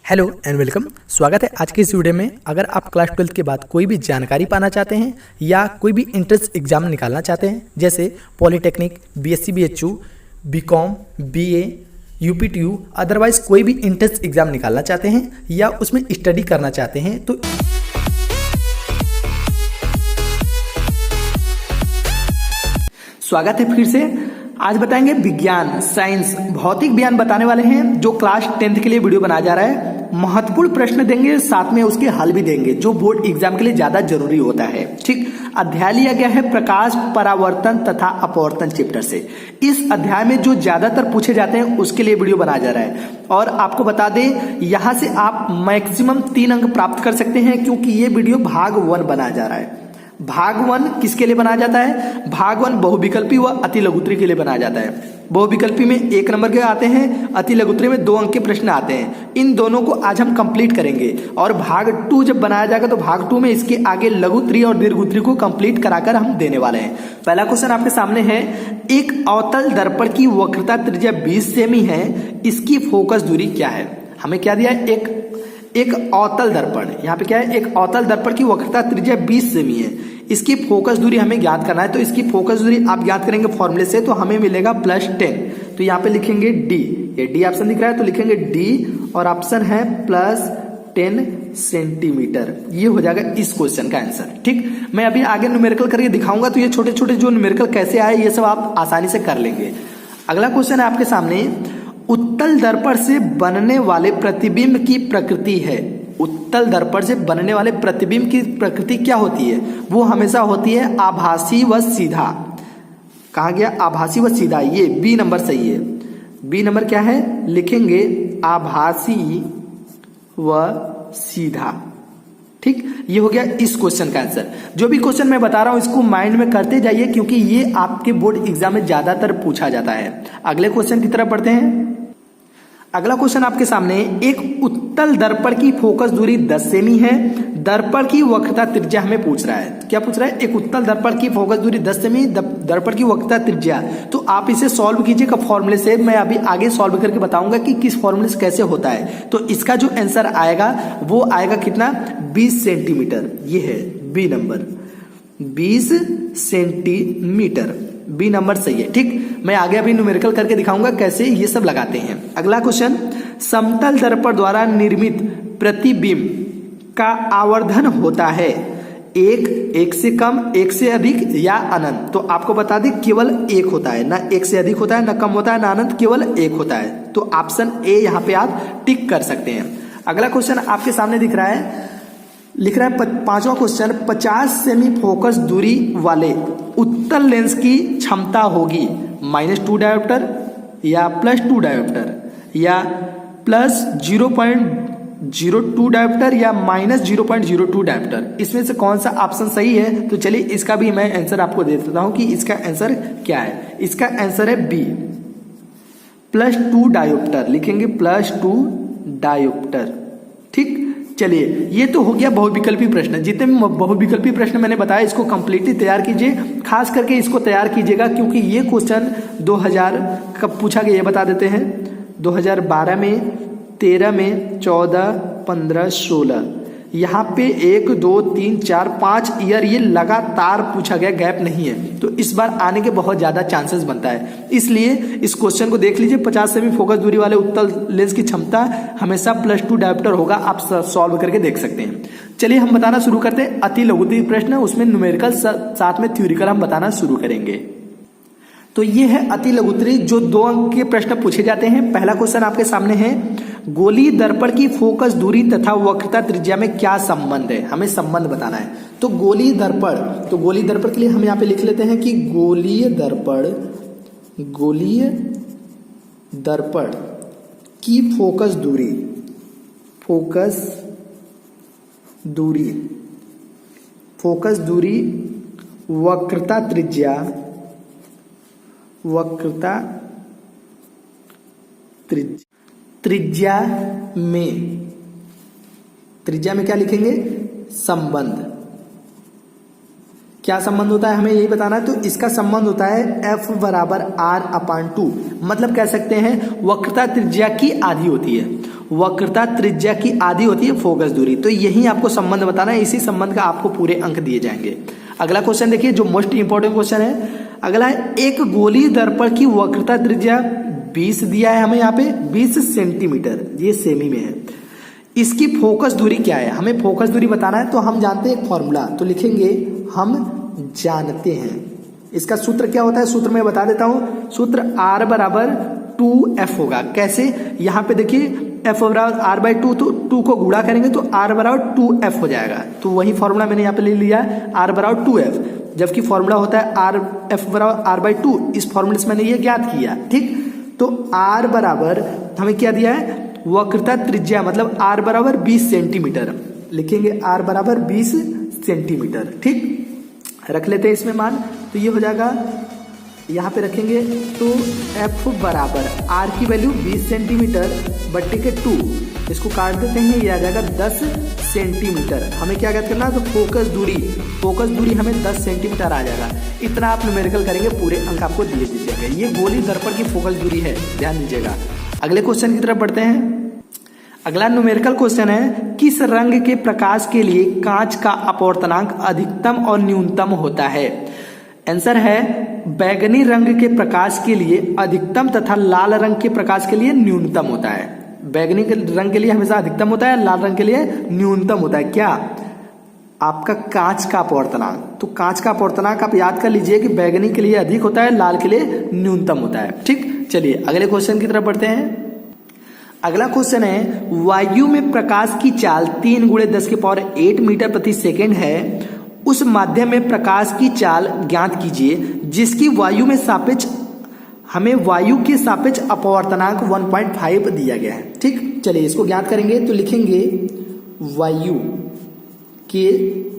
Hello and welcome. स्वागत है आज की इस वीडियो में। अगर आप क्लास 12 के बाद कोई भी जानकारी पाना चाहते हैं या कोई भी इंट्रेंस एग्जाम निकालना चाहते हैं, जैसे polytechnic, BSc BHU, BCom, BA, UPTU, otherwise कोई भी इंट्रेंस एग्जाम निकालना चाहते हैं या उसमें स्टडी करना चाहते हैं, तो स्वागत है फिर से। आज बताएंगे विज्ञान, साइंस, भौतिक विज्ञान बताने वाले हैं, जो क्लास 10 के लिए वीडियो बनाया जा रहा है। महत्वपूर्ण प्रश्न देंगे, साथ में उसके हल भी देंगे, जो बोर्ड एग्जाम के लिए ज्यादा जरूरी होता है। ठीक, अध्याय लिया गया है प्रकाश, परावर्तन तथा अपवर्तन चैप्टर से। इस अध्याय में जो ज्यादातर पूछे जाते हैं उसके लिए वीडियो बनाया जा रहा है। और आपको बता दें, यहां से आप मैक्सिमम 3 अंक प्राप्त कर सकते हैं, क्योंकि ये वीडियो भाग 1 बनाया जा रहा है। भाग 1 किसके लिए बनाया जाता है? भाग 1 बहुविकल्पी व अति लघुत्तरी के लिए बनाया जाता है। बहुविकल्पी में 1 नंबर के आते हैं, अति लघुत्तरी में 2 अंक के प्रश्न आते हैं। इन दोनों को आज हम कंप्लीट करेंगे और भाग 2 जब बनाया जाएगा तो भाग 2 में इसके आगे लघुत्तरी और दीर्घोत्तरी को कंप्लीट कराकर हम देने वाले हैं। पहला क्वेश्चन आपके सामने है, एक अवतल दर्पण की वक्रता त्रिज्या 20 सेमी है, इसकी फोकस दूरी क्या है? हमें क्या दिया है? एक अवतल दर्पण, यहाँ पे क्या है? एक अवतल दर्पण की वक्रता त्रिज्या 20 सेमी है, इसकी फोकस दूरी हमें ज्ञात करना है। तो इसकी फोकस दूरी आप ज्ञात करेंगे फॉर्मूले से, तो हमें मिलेगा +10। तो यहाँ पे लिखेंगे डी, ये डी ऑप्शन दिख रहा है तो लिखेंगे डी, और ऑप्शन है +10 सेंटीमीटर। ये हो जाएगा इस क्वेश्चन का आंसर। ठीक, मैं अभी आगे न्यूमेरिकल करके दिखाऊंगा, तो ये छोटे छोटे जो न्यूमेरिकल कैसे आए ये सब आप आसानी से कर लेंगे। अगला क्वेश्चन है आपके सामने, उत्तल दर्पण से बनने वाले प्रतिबिंब की प्रकृति है। उत्तल दर्पण से बनने वाले प्रतिबिंब की प्रकृति क्या होती है? वो हमेशा होती है आभासी व सीधा। कहा गया आभासी व सीधा, ये बी नंबर सही है। बी नंबर क्या है? लिखेंगे आभासी व सीधा। ठीक, ये हो गया इस क्वेश्चन का आंसर। जो भी क्वेश्चन मैं बता रहा हूं इसको माइंड में करते जाइए, क्योंकि ये आपके बोर्ड एग्जाम में ज्यादातर पूछा जाता है। अगले क्वेश्चन की तरफ बढ़ते हैं। अगला क्वेश्चन आपके सामने, एक उत्तल दर्पण की फोकस दूरी 10 सेमी है, दर्पण की वक्रता त्रिज्या हमें पूछ रहा है। क्या पूछ रहा है? एक उत्तल दर्पण की फोकस दूरी 10 सेमी, दर्पण की वक्रता त्रिज्या। तो आप इसे सॉल्व कीजिएगा फॉर्मूले से। मैं अभी आगे सॉल्व करके बताऊंगा कि किस फॉर्मूले से कैसे होता है। तो इसका जो आंसर आएगा वो आएगा कितना? 20 सेंटीमीटर। ये है B number, 20 centimetre. B number सही है। ठीक, मैं आगे अभी न्यूमेरिकल करके दिखाऊंगा कैसे ये सब लगाते हैं। अगला क्वेश्चन, समतल दर्पण द्वारा निर्मित प्रतिबिंब का आवर्धन होता है एक से कम, 1 से अधिक या अनंत। तो आपको बता दें केवल 1 होता है, ना 1 से अधिक होता है, ना कम होता है, ना अनंत, केवल 1 होता है। तो ऑप्शन ए यहाँ पे आप टिक कर सकते हैं। अगला क्वेश्चन आपके सामने दिख रहा है, लिख रहा है 5वां क्वेश्चन, 50 सेमी फोकस दूरी वाले उत्तल लेंस की क्षमता होगी -2 डायोप्टर या +2 डायोप्टर या +0.02 डायोप्टर या -0.02 डायोप्टर। इसमें से कौन सा ऑप्शन सही है? तो चलिए इसका भी मैं आंसर आपको दे देता हूं कि इसका आंसर क्या है। इसका आंसर है बी, +2 डायोप्टर। लिखेंगे +2 डायोप्टर। ठीक, चलिए ये तो हो गया बहुविकल्पी प्रश्न। जितने भी बहुविकल्पी प्रश्न मैंने बताया इसको कंप्लीटली तैयार कीजिए। खास करके इसको तैयार कीजिएगा, क्योंकि ये क्वेश्चन 2000 कब पूछा गया ये बता देते हैं। 2012 में, 13 में, 14, 15, 16, यहाँ पे 1, 2, 3, 4, 5 ईयर ये लगातार पूछा गया, गैप नहीं है। तो इस बार आने के बहुत ज्यादा चांसेस बनता है, इसलिए इस क्वेश्चन को देख लीजिए। 50 सेमी फोकस दूरी वाले उत्तल लेंस की क्षमता हमेशा +2 डायोप्टर होगा। आप सॉल्व करके देख सकते हैं। चलिए हम बताना शुरू करते हैं अति लघुत्तरी प्रश्न, उसमें न्यूमेरिकल साथ में थ्योरिकल हम बताना शुरू करेंगे। तो ये है अति लघुत्तरी, जो 2 अंक के प्रश्न पूछे जाते हैं। पहला क्वेश्चन आपके सामने है, गोलीय दर्पण की फोकस दूरी तथा वक्रता त्रिज्या में क्या संबंध है? हमें संबंध बताना है। तो गोलीय दर्पण, तो गोलीय दर्पण के लिए हम यहाँ पे लिख लेते हैं कि गोलीय दर्पण की फोकस दूरी वक्रता त्रिज्या में क्या लिखेंगे? संबंध। क्या संबंध होता है हमें यही बताना है। तो इसका संबंध होता है F बराबर R/2, मतलब कह सकते हैं वक्रता त्रिज्या की आधी होती है, वक्रता त्रिज्या की आधी होती है फोकस दूरी। तो यही आपको संबंध बताना है, इसी संबंध का आपको पूरे अंक दिए जाएंगे। अगला क्वेश्चन देखिए जो मोस्ट इंपॉर्टेंट क्वेश्चन है। अगला है एक गोलीय दर्पण की वक्रता त्रिज्या 20 दिया है हमें यहाँ पे 20 सेंटीमीटर, ये सेमी में है। इसकी फोकस दूरी क्या है, हमें फोकस दूरी बताना है। तो हम जानते हैं एक फॉर्मूला, तो लिखेंगे हम जानते हैं इसका सूत्र क्या होता है। सूत्र मैं बता देता हूं, सूत्र R बराबर 2F होगा। कैसे, यहाँ पे देखिए F बराबर R/2, तो 2 को गुणा करेंगे तो R बराबर 2F हो जाएगा। तो वही फॉर्मूला मैंने यहाँ पे ले लिया है R बराबर 2F, जबकि फॉर्मूला होता है F बराबर R/2। इस फॉर्मूले से मैंने ये ज्ञात किया, ठीक। तो R बराबर हमें क्या दिया है, वक्रता त्रिज्या, मतलब R बराबर 20 सेंटीमीटर, लिखेंगे R बराबर 20 सेंटीमीटर, ठीक। रख लेते हैं इसमें मान, तो ये हो जाएगा, यहाँ पे रखेंगे तो F बराबर R की वैल्यू 20 सेंटीमीटर बट्टे के 2, इसको काट देते हैं, ये आ जाएगा 10 सेंटीमीटर। हमें क्या ज्ञात करना है, तो फोकस दूरी हमें 10 सेंटीमीटर आ जाएगा। इतना आप न्यूमेरिकल करेंगे, पूरे अंक आपको दिए दीजिएगा। ये गोली दर्पण की फोकस दूरी है, ध्यान दीजिएगा। अगले क्वेश्चन की तरफ बढ़ते हैं। अगला न्यूमेरिकल क्वेश्चन है, किस रंग के प्रकाश के लिए कांच का अपवर्तनांक अधिकतम और न्यूनतम होता है। आंसर है बैगनी रंग के प्रकाश के लिए अधिकतम तथा लाल रंग के प्रकाश के लिए न्यूनतम होता है। बैगनी के रंग के लिए हमेशा अधिकतम होता है, लाल रंग के लिए न्यूनतम होता है। क्या, आपका कांच का अपवर्तनांक। तो कांच का अपवर्तनांक आप याद कर लीजिए कि बैगनी के लिए अधिक होता है, लाल के लिए न्यूनतम होता है, ठीक। चलिए अगले क्वेश्चन की तरफ बढ़ते हैं। अगला क्वेश्चन है, वायु में प्रकाश की चाल 3 × 10⁸ मीटर प्रति सेकेंड है, उस माध्यम में प्रकाश की चाल ज्ञात कीजिए जिसकी वायु में सापेक्ष, हमें वायु के सापेक्ष अपवर्तनांक 1.5 दिया गया है, ठीक। चलिए इसको ज्ञात करेंगे, तो लिखेंगे वायु के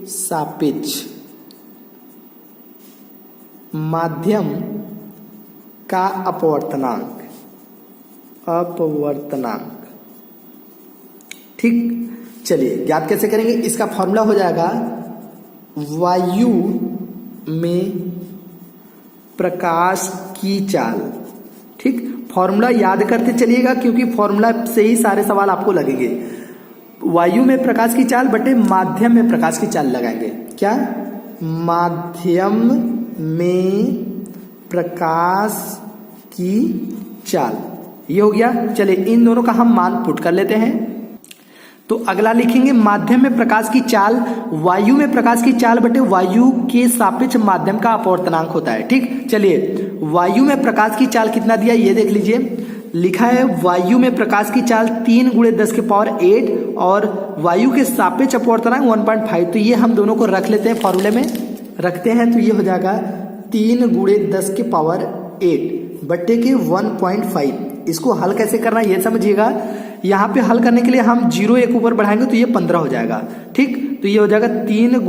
सापेक्ष माध्यम का अपवर्तनांक, ठीक। चलिए ज्ञात कैसे करेंगे, इसका फॉर्मूला हो जाएगा वायु में प्रकाश की चाल, ठीक। फॉर्मूला याद करते चलिएगा क्योंकि फॉर्मूला से ही सारे सवाल आपको लगेंगे। वायु में प्रकाश की चाल बटे माध्यम में प्रकाश की चाल लगाएंगे। क्या, माध्यम में प्रकाश की चाल, ये हो गया। चलिए इन दोनों का हम मान पुट कर लेते हैं। तो अगला लिखेंगे माध्यम में प्रकाश की चाल, वायु में प्रकाश की चाल बटे वायु के सापेक्ष माध्यम का अपवर्तनांक होता है, ठीक। चलिए वायु में प्रकाश की चाल कितना दिया ये देख लीजिए, लिखा है वायु में प्रकाश की चाल 3 × 10⁸ और वायु के सापेक्ष अपवर्तनांक 1.5। तो ये हम दोनों को रख लेते हैं, फॉर्मूले में रखते हैं, तो ये हो जाएगा 3 × 10⁸ बट्टे के 1.5। इसको हल कैसे करना है ये समझिएगा। यहाँ पे हल करने के लिए हम 0 1 ऊपर बढ़ाएंगे तो ये 15 हो जाएगा, ठीक। तो ये हो जाएगा 3 ×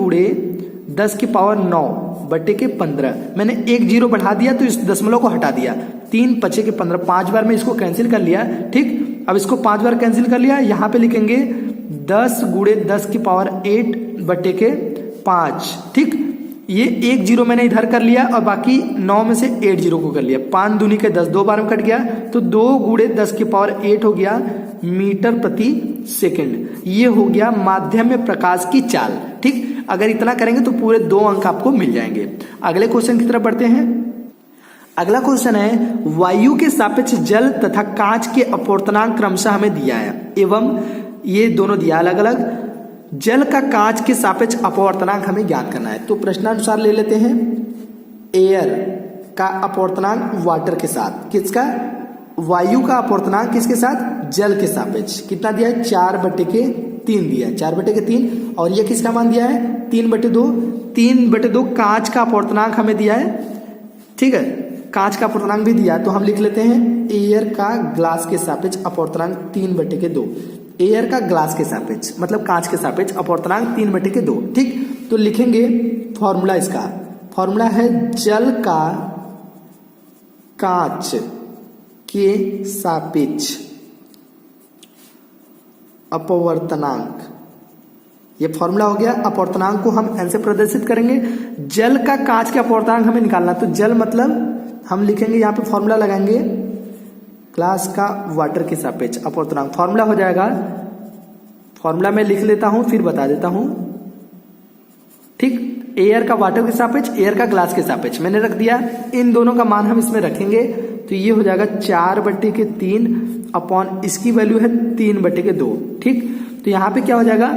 10⁹ बट्टे के 15। मैंने 1 0 बढ़ा दिया तो इस दशमलव को हटा दिया, 3 × 5 = 15, 5 बार में इसको कैंसिल कर लिया, ठीक। अब इसको 5 बार कैंसिल कर लिया, यहाँ पे लिखेंगे 10 × 10⁸ बट्टे के 5, ठीक। ये 1 0 मैंने इधर कर लिया और बाकी 9 में से 8 0 को कर लिया, 5 दूनी के 10, 2 बार में कट गया, तो 2 × 10⁸ हो गया मीटर प्रति सेकंड। ये हो गया माध्यम में प्रकाश की चाल, ठीक। अगर इतना करेंगे तो पूरे 2 अंक आपको मिल जाएंगे। अगले क्वेश्चन की तरफ बढ़ते हैं। अगला क्वेश्चन है, वायु के सापेक्ष जल तथा कांच के अपवर्तनांक क्रमशः हमें दिया है, एवं ये दोनों दिया अलग अलग। जल का कांच के सापेक्ष अपवर्तनांक हमें ज्ञात करना है। तो प्रश्नानुसार ले लेते हैं, एयर का अपवर्तनांक वाटर के साथ, किसका, वायु का अपवर्तनांक किसके साथ, जल के सापेक्ष। कितना दिया है, 4/3 दिया है, 4/3। और ये किसका मान दिया है, 3/2। 3/2 कांच का अपवर्तनांक हमें दिया है, ठीक है। कांच का अपवर्तनांक भी दिया, तो हम लिख लेते हैं एयर का ग्लास के सापेक्ष अपवर्तनांक 3/2। एयर का ग्लास के सापेक्ष मतलब कांच के सापेक्ष अपवर्तनांक 3/2, ठीक। तो लिखेंगे फॉर्मूला, इसका फॉर्मूला है जल का कांच के सापेक्ष अपवर्तनांक ये फॉर्मूला हो गया। अपवर्तनांक को हम n से प्रदर्शित करेंगे। जल का कांच का अपवर्तनांक हमें निकालना, तो जल मतलब हम लिखेंगे यहाँ पे फॉर्मूला लगाएंगे ग्लास का वाटर के सापेक्ष अपवर्तनांक। फॉर्मूला हो जाएगा, फॉर्मूला मैं लिख लेता हूं फिर बता देता हूं, ठीक। एयर का वाटर के सापेक्ष, एयर का ग्लास के सापेक्ष मैंने रख दिया। इन दोनों का मान हम इसमें रखेंगे, तो ये हो जाएगा 4/3 अपॉन इसकी वैल्यू है 3/2, ठीक। तो यहाँ पे क्या हो जाएगा,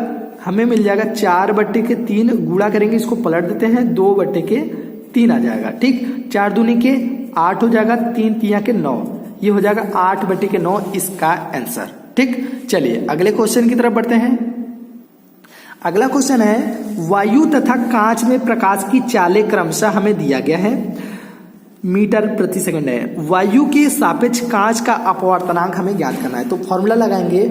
हमें मिल जाएगा 4/3 गुणा करेंगे, इसको पलट देते हैं 2/3 आ जाएगा, ठीक। 4 दूनी के 8 हो जाएगा, 3 तिया के 9, ये हो जाएगा 8/9 इसका आंसर, ठीक। चलिए अगले क्वेश्चन की तरफ बढ़ते हैं। अगला क्वेश्चन है वायु तथा कांच में प्रकाश की चालें क्रमशः हमें दिया गया है, मीटर प्रति सेकंड है। वायु के सापेक्ष कांच का अपवर्तनांक हमें ज्ञात करना है, तो फॉर्मूला लगाएंगे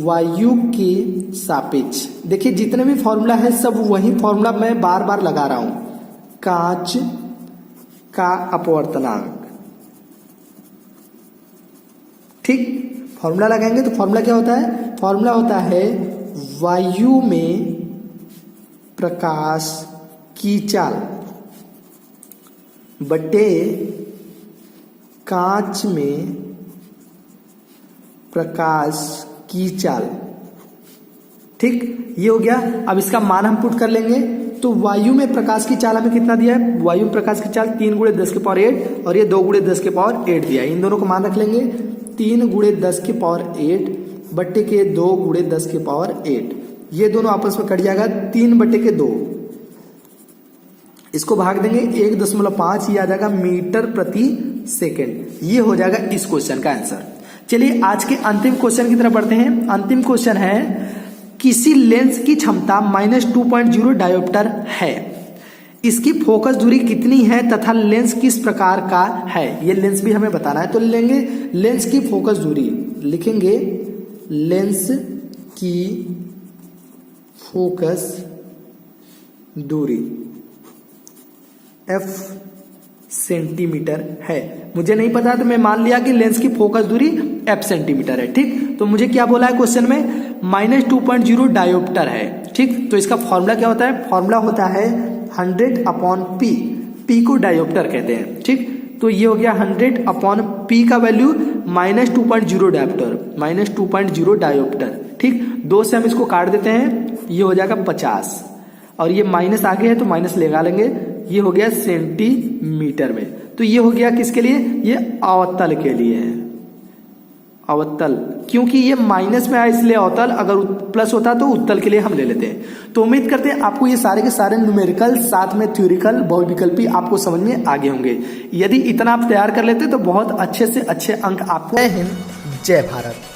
वायु के सापेक्ष। देखिए जितने भी फॉर्मूला है सब वही फॉर्मूला मैं बार बार लगा रहा हूं। कांच का अपवर्तनांक, ठीक। फॉर्मूला लगाएंगे तो फॉर्मूला क्या होता है, फॉर्मूला होता है वायु में प्रकाश की चाल बटे कांच में प्रकाश की चाल, ठीक। ये हो गया। अब इसका मान हम पुट कर लेंगे, तो वायु में प्रकाश की चाल हमें कितना दिया है, वायु में प्रकाश की चाल 3 × 10⁸ और ये 2 × 10⁸ दिया है। इन दोनों को मान रख लेंगे, 3 × 10⁸ बट्टे के 2 × 10⁸। ये दोनों आपस में कट जाएगा, 3/2 इसको भाग देंगे 1.5, ये आ जाएगा मीटर प्रति सेकेंड। ये हो जाएगा इस क्वेश्चन का आंसर। चलिए आज के अंतिम क्वेश्चन की तरफ बढ़ते हैं। अंतिम क्वेश्चन है किसी लेंस की क्षमता -2.0 डायोप्टर है, इसकी फोकस दूरी कितनी है तथा लेंस किस प्रकार का है, ये लेंस भी हमें बताना है। तो लेंगे लेंस की फोकस दूरी, लिखेंगे लेंस की फोकस दूरी f सेंटीमीटर है। मुझे नहीं पता तो मैं मान लिया कि लेंस की फोकस दूरी f सेंटीमीटर है, ठीक। तो मुझे क्या बोला है क्वेश्चन में, -2.0 डायोप्टर है, ठीक। तो इसका फॉर्मूला क्या होता है, फॉर्मूला होता है 100/p, p को डायोप्टर कहते हैं, ठीक। तो ये हो गया 100/p का वैल्यू -2.0 डायोप्टर, ठीक। 2 से हम इसको काट देते हैं, ये हो जाएगा 50 और ये माइनस आगे है तो माइनस लगा लेंगे, ये हो गया सेंटीमीटर में। तो ये हो गया किसके लिए, ये अवतल के लिए है, अवतल, क्योंकि ये माइनस में आया इसलिए अवतल, अगर प्लस होता तो उत्तल के लिए हम ले लेते हैं। तो उम्मीद करते हैं आपको ये सारे के सारे न्यूमेरिकल साथ में थ्योरिकल बहुविकल्पी आपको समझ में आगे होंगे। यदि इतना आप तैयार कर लेते तो बहुत अच्छे से अच्छे अंक आपको। जय हिंद, जय भारत।